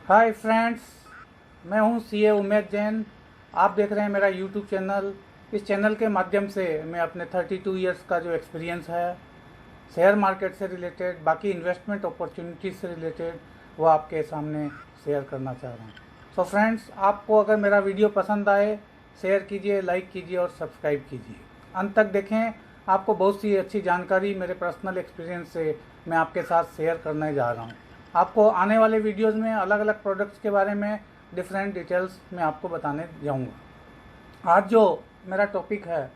Hi friends, मैं हूं CA Umesh Jain. आप देख रहे हैं मेरा यूट्यूब चैनल। इस चैनल के माध्यम से मैं अपने 32 इयर्स का जो एक्सपीरियंस है शेयर मार्केट से रिलेटेड, बाकी इन्वेस्टमेंट अपॉर्चुनिटीज से रिलेटेड, वो आपके सामने शेयर करना चाह रहा हूँ। सो फ्रेंड्स, आपको अगर मेरा वीडियो पसंद आए, शेयर कीजिए, लाइक कीजिए और सब्सक्राइब कीजिए। अंत तक देखें, आपको बहुत सी अच्छी जानकारी मेरे पर्सनल एक्सपीरियंस से मैं आपके साथ शेयर करने जा रहा हूँ। आपको आने वाले वीडियोस में अलग अलग प्रोडक्ट्स के बारे में डिफरेंट डिटेल्स मैं आपको बताने जाऊँगा। आज जो मेरा टॉपिक है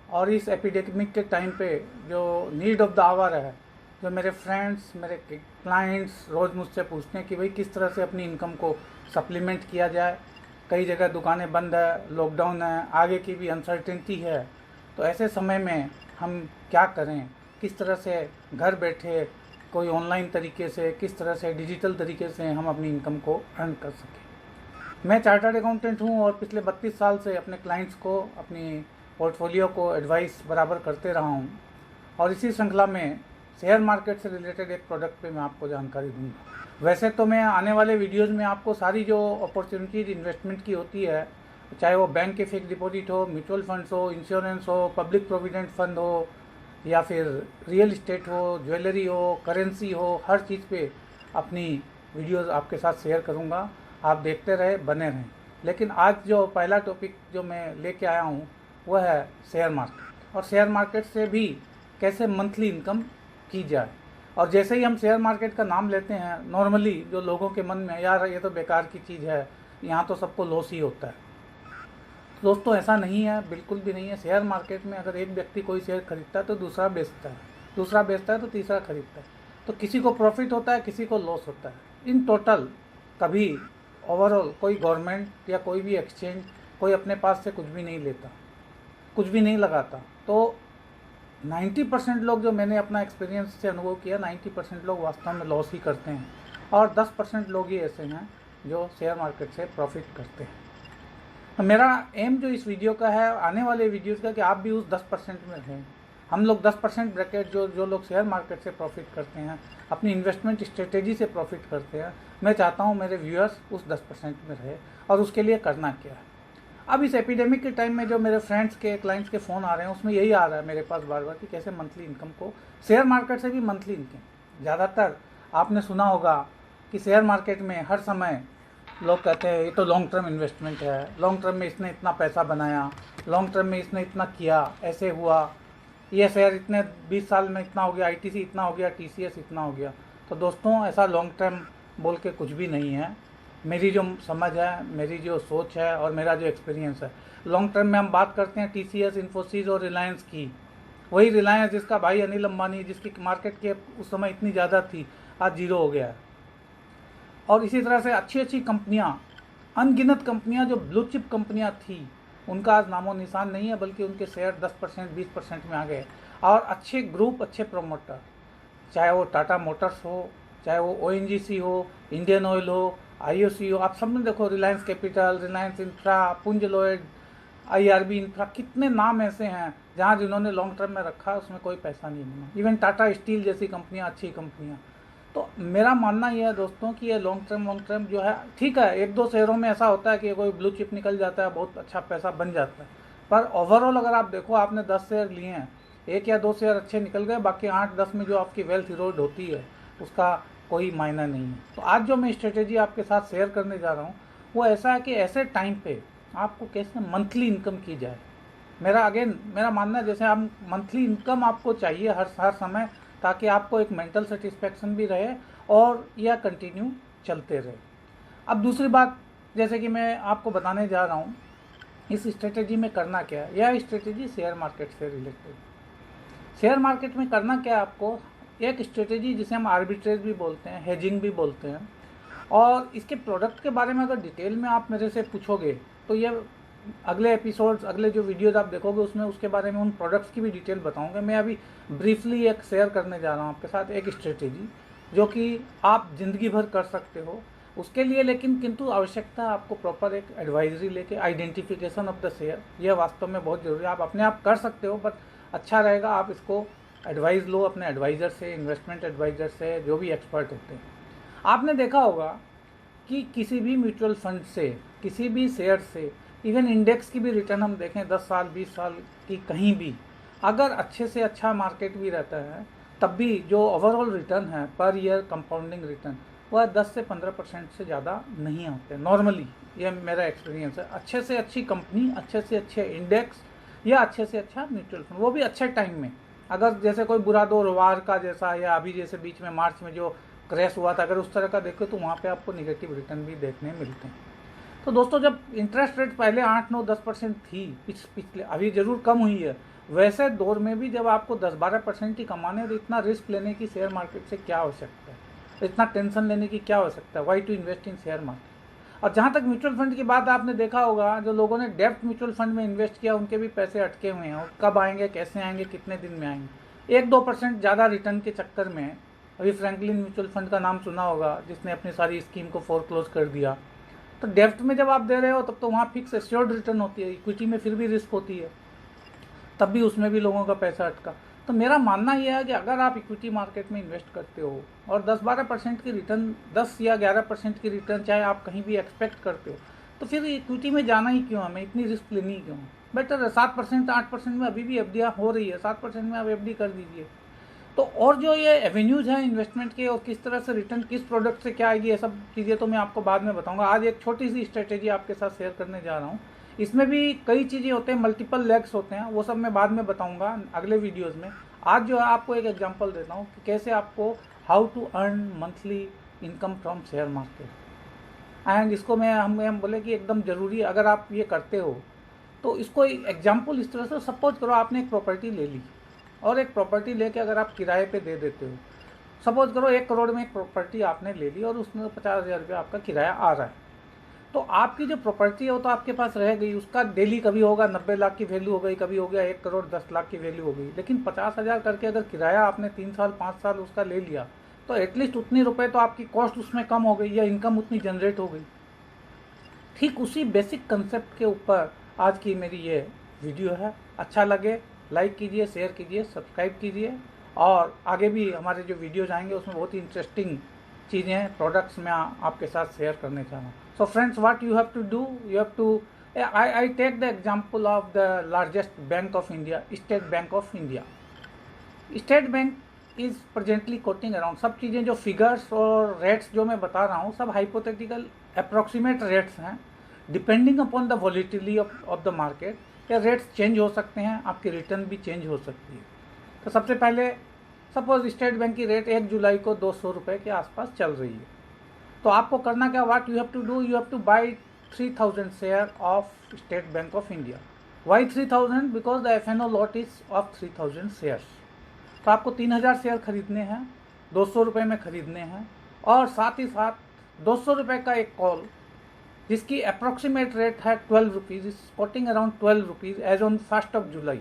और इस एपिडेमिक के टाइम पे जो नीड ऑफ द आवर है, जो मेरे फ्रेंड्स, मेरे क्लाइंट्स रोज़ मुझसे पूछते हैं कि भाई किस तरह से अपनी इनकम को सप्लीमेंट किया जाए। कई जगह दुकानें बंद है, लॉकडाउन है, आगे की भी अनसर्टेनिटी है। तो ऐसे समय में हम क्या करें, किस तरह से घर बैठे कोई ऑनलाइन तरीके से, किस तरह से डिजिटल तरीके से हम अपनी इनकम को अर्न कर सकें। मैं चार्टर्ड अकाउंटेंट हूं और पिछले 32 साल से अपने क्लाइंट्स को, अपनी पोर्टफोलियो को एडवाइस बराबर करते रहा हूं। और इसी श्रृंखला में शेयर मार्केट से रिलेटेड एक प्रोडक्ट पे मैं आपको जानकारी दूंगा। वैसे तो मैं आने वाले वीडियोज़ में आपको सारी जो अपॉर्चुनिटीज इन्वेस्टमेंट की होती है, चाहे वो बैंक के फिक्स डिपॉजिट हो, म्यूचुअल फंड्स हो, इंश्योरेंस हो, पब्लिक प्रोविडेंट फंड हो, या फिर रियल इस्टेट हो, ज्वेलरी हो, करेंसी हो, हर चीज़ पे अपनी वीडियोस आपके साथ शेयर करूंगा। आप देखते रहे, बने रहें। लेकिन आज जो पहला टॉपिक जो मैं लेके आया हूँ वह है शेयर मार्केट, और शेयर मार्केट से भी कैसे मंथली इनकम की जाए। और जैसे ही हम शेयर मार्केट का नाम लेते हैं, नॉर्मली जो लोगों के मन में, यार ये तो बेकार की चीज़ है, यहाँ तो सबको लॉस ही होता है। दोस्तों, ऐसा नहीं है, बिल्कुल भी नहीं है। शेयर मार्केट में अगर एक व्यक्ति कोई शेयर खरीदता है तो दूसरा बेचता है, दूसरा बेचता है तो तीसरा खरीदता है। तो किसी को प्रॉफिट होता है, किसी को लॉस होता है। इन टोटल कभी ओवरऑल कोई गवर्नमेंट या कोई भी एक्सचेंज कोई अपने पास से कुछ भी नहीं लेता, कुछ भी नहीं लगाता। तो 90% लोग, जो मैंने अपना एक्सपीरियंस से अनुभव किया, 90% लोग वास्तव में लॉस ही करते हैं, और 10% लोग ही ऐसे हैं जो शेयर मार्केट से प्रॉफिट करते हैं। तो मेरा एम जो इस वीडियो का है, आने वाले वीडियोस का, कि आप भी उस 10% में रहें। हम लोग 10% ब्रैकेट, जो लोग शेयर मार्केट से प्रॉफिट करते हैं, अपनी इन्वेस्टमेंट स्ट्रेटेजी से प्रॉफिट करते हैं, मैं चाहता हूं मेरे व्यूअर्स उस 10% में रहे। और उसके लिए करना क्या है। अब इस एपिडेमिक के टाइम में जो मेरे फ्रेंड्स के, क्लाइंट्स के फ़ोन आ रहे हैं, उसमें यही आ रहा है मेरे पास बार बार कि कैसे मंथली इनकम को, शेयर मार्केट से भी मंथली इनकम। ज़्यादातर आपने सुना होगा कि शेयर मार्केट में हर समय लोग कहते हैं ये तो लॉन्ग टर्म इन्वेस्टमेंट है, लॉन्ग टर्म में इसने इतना पैसा बनाया, लॉन्ग टर्म में इसने इतना किया, ऐसे हुआ, ये शेयर इतने 20 साल में इतना हो गया, आईटीसी इतना हो गया, टीसीएस इतना हो गया। तो दोस्तों, ऐसा लॉन्ग टर्म बोल के कुछ भी नहीं है। मेरी जो समझ है, मेरी जो सोच है और मेरा जो एक्सपीरियंस है, लॉन्ग टर्म में हम बात करते हैं टीसीएस, इन्फोसिस और रिलायंस की। वही रिलायंस जिसका भाई अनिल अंबानी, जिसकी मार्केट कैप उस समय इतनी ज़्यादा थी, आज जीरो हो गया है। और इसी तरह से अच्छी अच्छी कंपनियां, अनगिनत कंपनियां जो ब्लू चिप कंपनियां थी, उनका आज नामो निशान नहीं है, बल्कि उनके शेयर 10%, 20% में आ गए। और अच्छे ग्रुप, अच्छे प्रोमोटर, चाहे वो टाटा मोटर्स हो, चाहे वो ओएनजीसी हो, इंडियन ऑयल हो, आईओसी हो, आप सब में देखो, रिलायंस कैपिटल, रिलायंस इंफ्रा, पुंज लोएड, आईआरबी इंफ्रा, कितने नाम ऐसे हैं जहाँ जिन्होंने लॉन्ग टर्म में रखा, उसमें कोई पैसा नहीं बना। इवन टाटा स्टील जैसी कंपनियाँ, अच्छी कंपनियाँ। तो मेरा मानना यह है दोस्तों कि ये लॉन्ग टर्म जो है, ठीक है, एक दो शेयरों में ऐसा होता है कि कोई ब्लू चिप निकल जाता है, बहुत अच्छा पैसा बन जाता है। पर ओवरऑल अगर आप देखो, आपने 10 शेयर लिए हैं, एक या दो शेयर अच्छे निकल गए, बाकी 8-10 में जो आपकी वेल्थ इरोड होती है, उसका कोई मायना नहीं है। तो आज जो मैं स्ट्रेटेजी आपके साथ शेयर करने जा रहा हूँ, वो ऐसा है कि ऐसे टाइम पे आपको कैसे मंथली इनकम की जाए। मेरा मानना है, जैसे हम मंथली इनकम आपको चाहिए हर समय, ताकि आपको एक मेंटल सेटिस्फैक्शन भी रहे और यह कंटिन्यू चलते रहे। अब दूसरी बात, जैसे कि मैं आपको बताने जा रहा हूँ, इस स्ट्रेटेजी में करना क्या है। यह स्ट्रेटेजी शेयर मार्केट से रिलेटेड। शेयर मार्केट में करना क्या है आपको, एक स्ट्रेटेजी जिसे हम आर्बिट्रेज भी बोलते हैं, हेजिंग भी बोलते हैं। और इसके प्रोडक्ट के बारे में अगर डिटेल में आप मेरे से पूछोगे, तो ये अगले एपिसोड्स, अगले जो वीडियोज आप देखोगे, उसमें उसके बारे में, उन प्रोडक्ट्स की भी डिटेल बताऊंगा। मैं अभी ब्रीफली एक शेयर करने जा रहा हूँ आपके साथ, एक स्ट्रेटेजी जो कि आप ज़िंदगी भर कर सकते हो। उसके लिए लेकिन किंतु आवश्यकता है आपको प्रॉपर एक एडवाइजरी लेके, आइडेंटिफिकेशन ऑफ द शेयर, यह वास्तव में बहुत ज़रूरी है। आप अपने आप कर सकते हो, बट अच्छा रहेगा आप इसको एडवाइस लो अपने एडवाइज़र से, इन्वेस्टमेंट एडवाइज़र से, जो भी एक्सपर्ट होते हैं। आपने देखा होगा कि किसी भी म्यूचुअल फंड से, किसी भी शेयर से, इवन इंडेक्स की भी रिटर्न हम देखें 10 साल 20 साल की कहीं भी, अगर अच्छे से अच्छा मार्केट भी रहता है तब भी जो ओवरऑल रिटर्न है पर ईयर कंपाउंडिंग रिटर्न वह 10 से 15% से ज़्यादा नहीं होते नॉर्मली। ये मेरा एक्सपीरियंस है। अच्छे से अच्छी कंपनी, अच्छे से अच्छे इंडेक्स या अच्छे से अच्छा म्यूचुअल फंड, वो भी अच्छे टाइम में, अगर जैसे कोई बुरा दौर वार का जैसा या अभी जैसे बीच में मार्च में जो क्रैश हुआ था, अगर उस तरह का देखो तो वहाँ पे आपको निगेटिव रिटर्न भी देखने मिलते हैं। तो दोस्तों जब इंटरेस्ट रेट पहले 8-9-10% थी पिछले, अभी ज़रूर कम हुई है, वैसे दौर में भी जब आपको 10-12% ही कमाने तो इतना रिस्क लेने की शेयर मार्केट से क्या आवश्यकता है, इतना टेंशन लेने की क्या आवश्यकता है, why to invest in share market. और जहाँ तक म्यूचुअल फंड की बात, आपने देखा होगा जो लोगों ने डेप्थ म्यूचुअल फंड में इन्वेस्ट किया उनके भी पैसे अटके हुए हैं, और कब आएंगे, कैसे आएंगे, कितने दिन में आएंगे। 1-2% ज़्यादा रिटर्न के चक्कर में, अभी फ्रैंकलिन म्यूचुअल फंड का नाम सुना होगा जिसने अपनी सारी स्कीम को फोरक्लोज कर दिया। तो डेप्थ में जब आप दे रहे हो तब तो वहाँ फिक्स एश्योर्ड रिटर्न होती है, इक्विटी में फिर भी रिस्क होती है, तब भी उसमें भी लोगों का पैसा अटका। तो मेरा मानना यह है कि अगर आप इक्विटी मार्केट में इन्वेस्ट करते हो और 10-12% की रिटर्न, 10 या 11% की रिटर्न चाहे आप कहीं भी एक्सपेक्ट करते हो, तो फिर इक्विटी में जाना ही क्यों, हमें इतनी रिस्क लेनी क्यों। बेटर है 7% 8% में अभी भी एफडीआर हो रही है, 7% में आप एफडी कर दीजिए। तो और जो ये एवेन्यूज़ हैं इन्वेस्टमेंट के और किस तरह से रिटर्न किस प्रोडक्ट से क्या आएगी, ये सब चीज़ें तो मैं आपको बाद में बताऊंगा। आज एक छोटी सी स्ट्रेटेजी आपके साथ शेयर करने जा रहा हूँ। इसमें भी कई चीज़ें होते हैं, मल्टीपल लेग्स होते हैं, वो सब मैं बाद में बताऊंगा अगले वीडियोज़ में। आज जो है आपको एक एग्जांपल देता हूँ कि कैसे आपको how to earn monthly income from share market. And इसको हम बोले कि एकदम ज़रूरी है, अगर आप ये करते हो तो इसको एग्जाम्पल इस तरह से, सपोज करो आपने एक प्रॉपर्टी ले ली और एक प्रॉपर्टी लेके अगर आप किराए पे दे देते हो, सपोज करो 1 करोड़ में एक प्रॉपर्टी आपने ले ली और उसमें 50,000 रुपये आपका किराया आ रहा है, तो आपकी जो प्रॉपर्टी है वो तो आपके पास रह गई, उसका डेली कभी होगा 90 लाख की वैल्यू हो गई, कभी हो गया 1 करोड़ 10 लाख की वैल्यू हो गई। लेकिन 50,000 करके अगर किराया आपने 3 साल 5 साल उसका ले लिया तो एटलीस्ट उतनी रुपए तो आपकी कॉस्ट उसमें कम हो गई या इनकम उतनी जनरेट हो गई। ठीक उसी बेसिक कंसेप्ट के ऊपर आज की मेरी ये वीडियो है। अच्छा लगे लाइक कीजिए, शेयर कीजिए, सब्सक्राइब कीजिए, और आगे भी हमारे जो वीडियोज आएंगे उसमें बहुत ही इंटरेस्टिंग चीज़ें, प्रोडक्ट्स मैं आपके साथ शेयर करने चाह रहा हूँ। So friends, what you have to do, you have to, I take the example of the largest bank of India, State Bank of India. State Bank is presently quoting around, सब चीज़ें जो figures और rates जो मैं बता रहा हूँ सब हाइपोथेटिकल अप्रॉक्सीमेट रेट्स हैं, depending upon the volatility of the market. या रेट्स चेंज हो सकते हैं, आपकी रिटर्न भी चेंज हो सकती है। तो सबसे पहले सपोज स्टेट बैंक की रेट 1 जुलाई को 200 रुपये के आसपास चल रही है, तो आपको करना क्या, what you have to do, you have to buy 3000 share of State Bank of India. Why 3000? Because the FNO lot is of 3000 shares. तो आपको 3000 शेयर खरीदने हैं, 200 रुपये में खरीदने हैं, और साथ ही साथ 200 रुपये का एक कॉल जिसकी अप्रॉक्सीमेट रेट है 12 rupees, is quoting around 12 rupees as on 1st of July.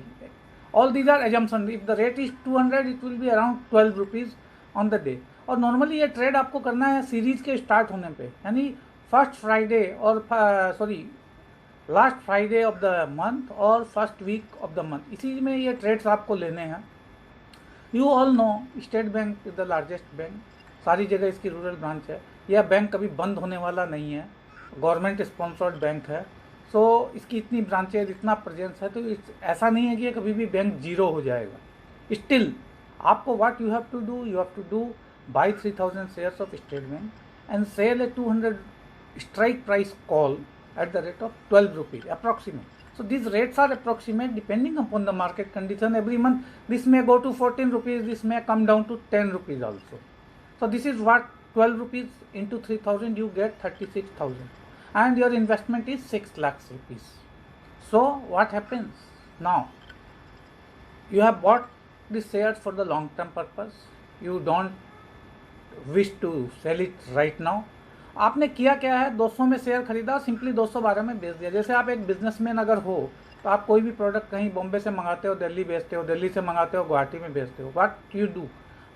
All these are assumptions. If the rate is 200, it will be around 12 rupees on the day. और नॉर्मली ये ट्रेड आपको करना है series के start होने पे, यानी फर्स्ट फ्राइडे और last Friday of the month और first week of the month, इसी में ये ट्रेड्स आपको लेने हैं। You all know State Bank is the largest bank, सारी जगह इसकी रूरल ब्रांच है। यह बैंक कभी बंद होने वाला नहीं है, गवर्नमेंट स्पॉन्सर्ड बैंक है। सो इसकी इतनी ब्रांचेज, इतना प्रेजेंस है, तो ऐसा नहीं है कि कभी भी बैंक जीरो हो जाएगा। स्टिल आपको what you have to do, you have to do buy 3000 shares of State Bank and sell a 200 strike price call at the rate of 12 rupees approximate. So these rates are approximate depending upon the market condition. Every month this may go to 14 rupees, this may come down to 10 rupees also. So this is what 12 rupees into 3000, you get 36,000, and your investment is 6 lakhs rupees. So what happens now? You have bought the shares for the long term purpose. You don't wish to sell it right now. आपने किया क्या है, 200 में share खरीदा, simply 212 में बेच दिया। जैसे आप एक बिजनेसमैन अगर हो तो आप कोई भी प्रोडक्ट कहीं बॉम्बे से मंगाते हो, दिल्ली बेचते हो, दिल्ली से मंगाते हो, गुवाहाटी में बेचते हो। व्हाट यू डू,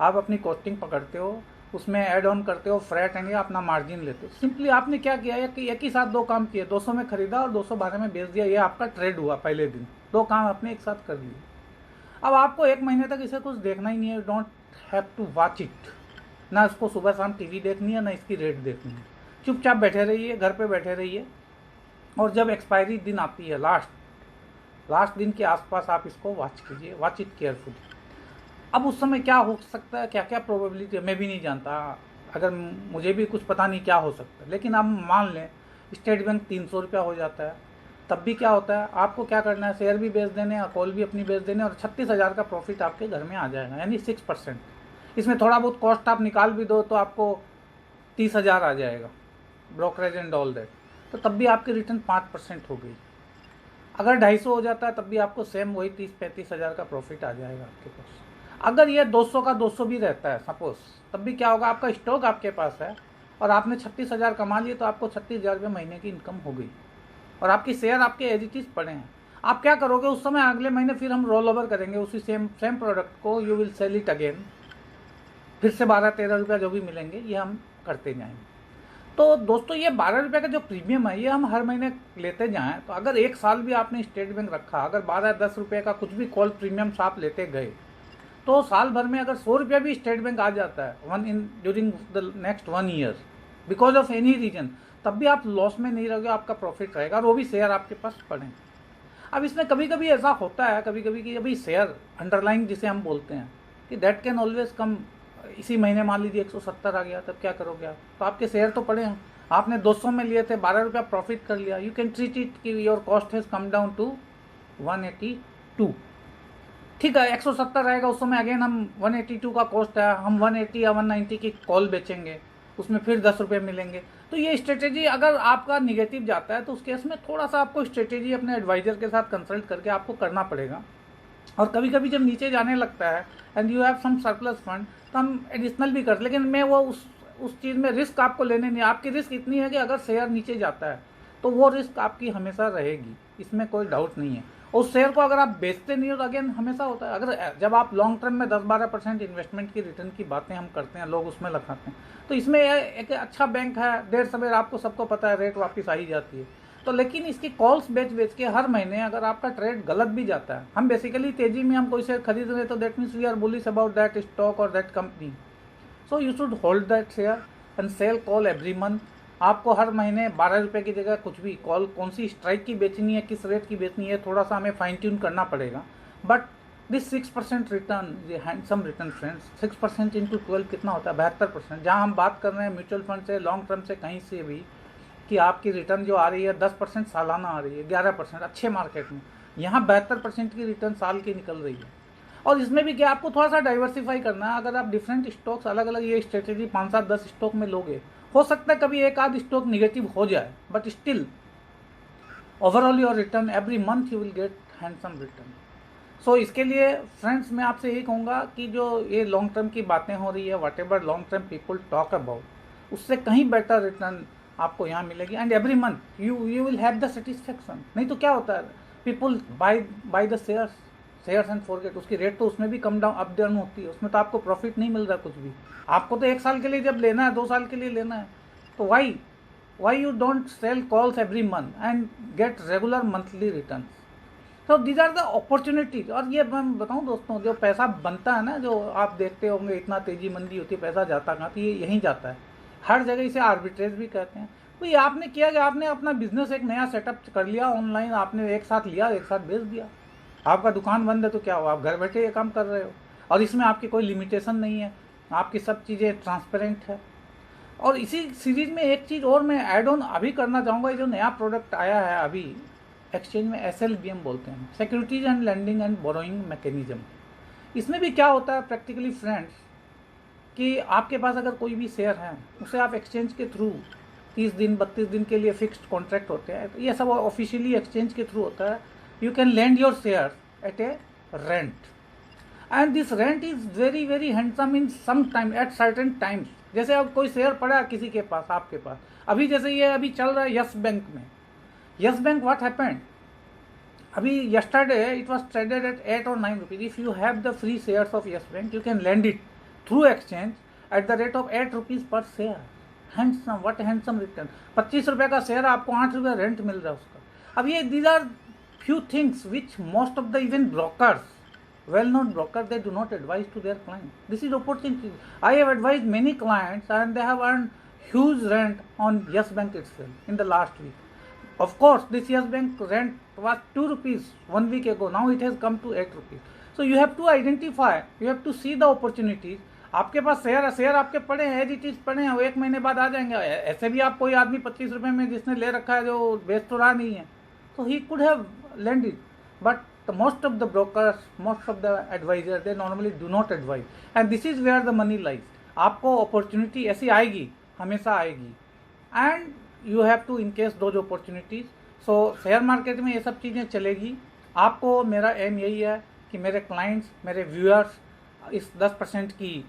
आप अपनी कॉस्टिंग पकड़ते हो, उसमें ऐड ऑन करते हो फ्रैट एंड अपना मार्जिन लेते हो। सिंपली आपने क्या किया है कि एक ही साथ दो काम किए, 200 में खरीदा और 212 में बेच दिया। ये आपका ट्रेड हुआ पहले दिन, दो काम आपने एक साथ कर लिए। अब आपको 1 महीने तक इसे कुछ देखना ही नहीं है, you don't have to watch it. ना इसको सुबह शाम टीवी देखनी है, ना इसकी रेट देखनी है। चुपचाप बैठे रहिए, घर पे बैठे रहिए, और जब एक्सपायरी दिन आती है लास्ट दिन के आसपास आप इसको वॉच कीजिए, वॉच इट केयरफुली। अब उस समय क्या हो सकता है, क्या क्या प्रोबेबिलिटी है मैं भी नहीं जानता, अगर मुझे भी कुछ पता नहीं क्या हो सकता है, लेकिन अब मान लें स्टेट बैंक 300 रुपया हो जाता है, तब भी क्या होता है, आपको क्या करना है, शेयर भी बेच देने और कॉल भी अपनी बेच देने, और 36,000 का प्रॉफिट आपके घर में आ जाएगा, यानी 6%। इसमें थोड़ा बहुत कॉस्ट आप निकाल भी दो तो आपको 30,000 आ जाएगा, ब्रोकरेज एंड ऑल दैट, तो तब भी आपकी रिटर्न 5% हो गई। अगर 250 हो जाता है तब भी आपको सेम वही 30-35,000 का प्रॉफिट आ जाएगा आपके पास। अगर ये 200 का 200 भी रहता है सपोज, तब भी क्या होगा, आपका स्टॉक आपके पास है और आपने 36,000 कमा लिए, तो आपको 36,000 रुपये महीने की इनकम हो गई, और आपकी शेयर आपके एज इट इज़ पड़े हैं। आप क्या करोगे उस समय, अगले महीने फिर हम रोल ओवर करेंगे उसी सेम प्रोडक्ट को, you will sell it again, फिर से 12-13 रुपया जो भी मिलेंगे ये हम करते जाएंगे। तो दोस्तों ये 12 रुपये का जो प्रीमियम है ये हम हर महीने लेते जाएं, तो अगर 1 साल भी आपने स्टेट बैंक रखा, अगर 12-10 रुपये का कुछ भी कॉल प्रीमियम्स आप लेते गए, तो साल भर में अगर 100 रुपया भी स्टेट बैंक आ जाता है during the next 1 year because of any reason, तब भी आप लॉस में नहीं रहोगे, आपका प्रॉफिट रहेगा, और वो भी शेयर आपके पास पड़े। अब इसमें कभी कभी ऐसा होता है कि अभी शेयर अंडरलाइन जिसे हम बोलते हैं कि दैट कैन ऑलवेज कम, इसी महीने मान लीजिए 170 आ गया, तब क्या करोगे आप, तो आपके शेयर तो पड़े हैं, आपने 200 में लिए थे, 12 रुपया प्रॉफिट कर लिया, यू कैन ट्रीट इट कि your cost has come down to 182, ठीक है 170 रहेगा, उस समय अगेन हम 182 का कॉस्ट है, हम 180 या 190 की कॉल बेचेंगे, उसमें फिर 10 रुपये मिलेंगे। तो ये स्ट्रेटेजी अगर आपका निगेटिव जाता है तो उस केस में थोड़ा सा आपको स्ट्रेटेजी अपने एडवाइजर के साथ कंसल्ट करके आपको करना पड़ेगा। और कभी कभी जब नीचे जाने लगता है and you have some surplus fund, तो हम एडिशनल भी कर, लेकिन मैं वो उस चीज़ में रिस्क आपको लेने नहीं, आपकी रिस्क इतनी है कि अगर शेयर नीचे जाता है तो वो रिस्क आपकी हमेशा रहेगी, इसमें कोई डाउट नहीं है। उस शेयर को अगर आप बेचते नहीं हो तो अगेन हमेशा होता है, अगर जब आप लॉन्ग टर्म में 10-12% इन्वेस्टमेंट की रिटर्न की बातें हम करते हैं, लोग उसमें लगाते हैं, तो इसमें एक अच्छा बैंक है, देर सवेर आपको सबको पता है रेट वापस आ ही जाती है, तो लेकिन इसकी कॉल्स बेच के हर महीने अगर आपका ट्रेड गलत भी जाता है, हम बेसिकली तेजी में हम कोई शेयर खरीद रहे तो that means we are bullish about that stock और that company, so you should hold that share and sell call every month. आपको हर महीने 12 रुपये की जगह कुछ भी कॉल कौन सी स्ट्राइक की बेचनी है, किस रेट की बेचनी है, थोड़ा सा हमें फाइन ट्यून करना पड़ेगा, बट दिस 6% रिटर्न, ये हैंडसम रिटर्न फ्रेंड्स, 6% इंटू 12 कितना होता है, 72%। जहाँ हम बात कर रहे हैं म्यूचुअल फंड से, लॉन्ग टर्म से, कहीं से भी, कि आपकी रिटर्न जो आ रही है 10% सालाना आ रही है, 11% अच्छे मार्केट में, यहाँ 72% की रिटर्न साल की निकल रही है। और इसमें भी क्या आपको थोड़ा सा डाइवर्सिफाई करना है, अगर आप डिफरेंट स्टॉक्स अलग अलग ये स्ट्रेटेजी 5-7-10 स्टॉक में लोगे, हो सकता है कभी एक आध स्टॉक निगेटिव हो जाए, but still overall your return every month you will get handsome return. So इसके लिए फ्रेंड्स मैं आपसे यही कहूँगा कि जो ये लॉन्ग टर्म की बातें हो रही है, what ever long term people talk about, उससे कहीं बेटर रिटर्न आपको यहाँ मिलेगी, and every month you will have the satisfaction. नहीं तो क्या होता है, people by the shares and forget, उसकी रेट तो उसमें भी कम डाउन अप डाउन होती है, उसमें तो आपको प्रॉफिट नहीं मिल रहा कुछ भी, आपको तो 1 साल के लिए जब लेना है, 2 साल के लिए लेना है, तो why you don't sell calls every month and get regular monthly return. तो दीज आर द अपॉर्चुनिटीज। और ये मैं बताऊं दोस्तों, जो पैसा बनता है ना, जो आप देखते होंगे इतना तेजी मंदी होती है, पैसा जाता कहाँ, तो ये यहीं जाता है हर जगह, इसे आर्बिट्रेज भी कहते हैं। तो ये आपने किया कि आपने अपना बिजनेस एक नया सेटअप कर लिया ऑनलाइन, आपने एक साथ लिया, एक साथ बेच दिया, आपका दुकान बंद है तो क्या हुआ, आप घर बैठे ये काम कर रहे हो, और इसमें आपकी कोई लिमिटेशन नहीं है, आपकी सब चीज़ें ट्रांसपेरेंट है। और इसी सीरीज में एक चीज़ और मैं ऐड ऑन अभी करना चाहूँगा, ये जो नया प्रोडक्ट आया है अभी एक्सचेंज में, SLBM बोलते हैं, securities and lending and borrowing mechanism. इसमें भी क्या होता है प्रैक्टिकली फ्रेंड्स, कि आपके पास अगर कोई भी शेयर है, उसे आप एक्सचेंज के थ्रू 30 दिन 32 दिन के लिए फिक्स्ड कॉन्ट्रैक्ट होते हैं, तो ये सब ऑफिशियली एक्सचेंज के थ्रू होता है। You can lend your share at a rent, and this rent is very very handsome in some time at certain times. जैसे अब कोई शेयर पड़ा किसी के पास, आपके पास, अभी जैसे ये अभी चल रहा है यस बैंक में, यस बैंक व्हाट हैपेंड, अभी yesterday it was traded at 8 or 9 rupees. If you have the free shares of Yes Bank, you can lend it through exchange at the rate of 8 rupees per share. Handsome, what handsome return. 25 रुपये का share आपको 8 रुपये rent मिल रहा है उसका। अब ये these are few things which most of the even brokers, well-known brokers, they do not advise to their clients. This is opportunity. I have advised many clients and they have earned huge rent on Yes Bank itself in the last week. Of course, this Yes Bank rent was 2 rupees 1 week ago. Now it has come to 8 rupees. So you have to identify, you have to see the opportunities. आपके पास share आपके पड़े हैं, as it is पड़े हैं, वो 1 महीने बाद आ जाएंगे. ऐसे भी आप कोई आदमी 25 रुपए में जिसने ले रखा है जो बेच तो रहा नहीं है, तो he could have lend it. But most of the brokers, most of the advisors, they normally do not advise, and this is where the money lies. आपको अपॉर्चुनिटी ऐसी आएगी, हमेशा आएगी, and you have to encash those opportunities. So share market में ये सब चीज़ें चलेगी. आपको मेरा एम यही है कि मेरे क्लाइंट्स, मेरे व्यूअर्स इस 10% की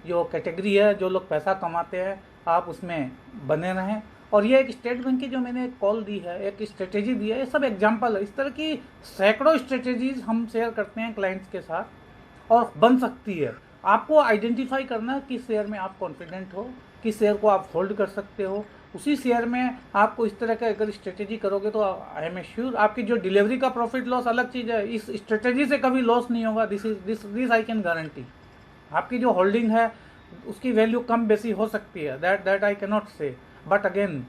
जो कैटेगरी है, जो लोग पैसा कमाते हैं, आप उसमें बने रहें. और ये एक स्टेट बैंक की जो मैंने कॉल दी है, एक स्ट्रेटेजी दी है, ये सब एग्जांपल है. इस तरह की सैकड़ों स्ट्रेटेजीज हम शेयर करते हैं क्लाइंट्स के साथ और बन सकती है. आपको आइडेंटिफाई करना है किस शेयर में आप कॉन्फिडेंट हो, किस शेयर को आप होल्ड कर सकते हो. उसी शेयर में आपको इस तरह का अगर स्ट्रेटेजी करोगे तो आई एम श्योर आपकी जो डिलीवरी का प्रॉफिट लॉस अलग चीज़ है, इस स्ट्रेटेजी से कभी लॉस नहीं होगा. This I can guarantee. आपकी जो होल्डिंग है उसकी वैल्यू कम बेसी हो सकती है, दैट आई कैन नॉट से. बट अगेन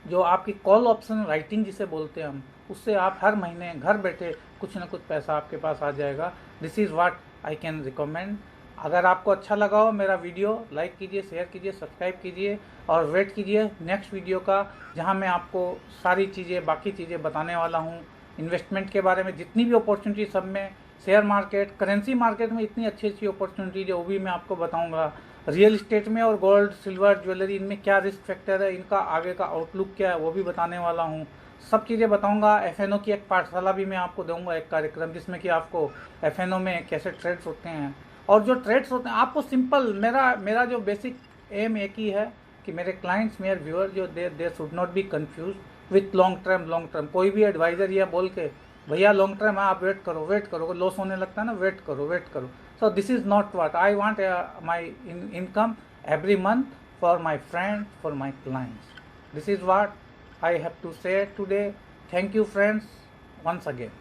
जो आपकी कॉल ऑप्शन राइटिंग जिसे बोलते हैं हम, उससे आप हर महीने घर बैठे कुछ ना कुछ पैसा आपके पास आ जाएगा. This is what I can recommend. अगर आपको अच्छा लगा हो मेरा वीडियो, लाइक कीजिए, शेयर कीजिए, सब्सक्राइब कीजिए और वेट कीजिए नेक्स्ट वीडियो का, जहां मैं आपको सारी चीज़ें, बाकी चीज़ें बताने वाला हूं. इन्वेस्टमेंट के बारे में जितनी भी अपॉर्चुनिटी, सब में, शेयर मार्केट, करेंसी मार्केट में इतनी अच्छी अच्छी अपॉर्चुनिटीज है वो भी मैं आपको बताऊंगा. रियल इस्टेट में और गोल्ड, सिल्वर, ज्वेलरी, इनमें क्या रिस्क फैक्टर है, इनका आगे का आउटलुक क्या है, वो भी बताने वाला हूँ. सब चीज़ें बताऊंगा. एफएनओ की एक पाठशाला भी मैं आपको दूंगा, एक कार्यक्रम जिसमें कि आपको एफएनओ में कैसे ट्रेड्स होते हैं, और जो ट्रेड्स होते हैं आपको सिंपल, मेरा जो बेसिक एम एक ही है कि मेरे क्लाइंट्स, मेरे व्यूअर जो they should not be confuse with long term. कोई भी एडवाइजर या बोल के भैया लॉन्ग टर्म है, आप वेट करो, लॉस होने लगता है ना, वेट करो. So this is not what I want. My income every month for my friends, for my clients. This is what I have to say today. Thank you friends once again.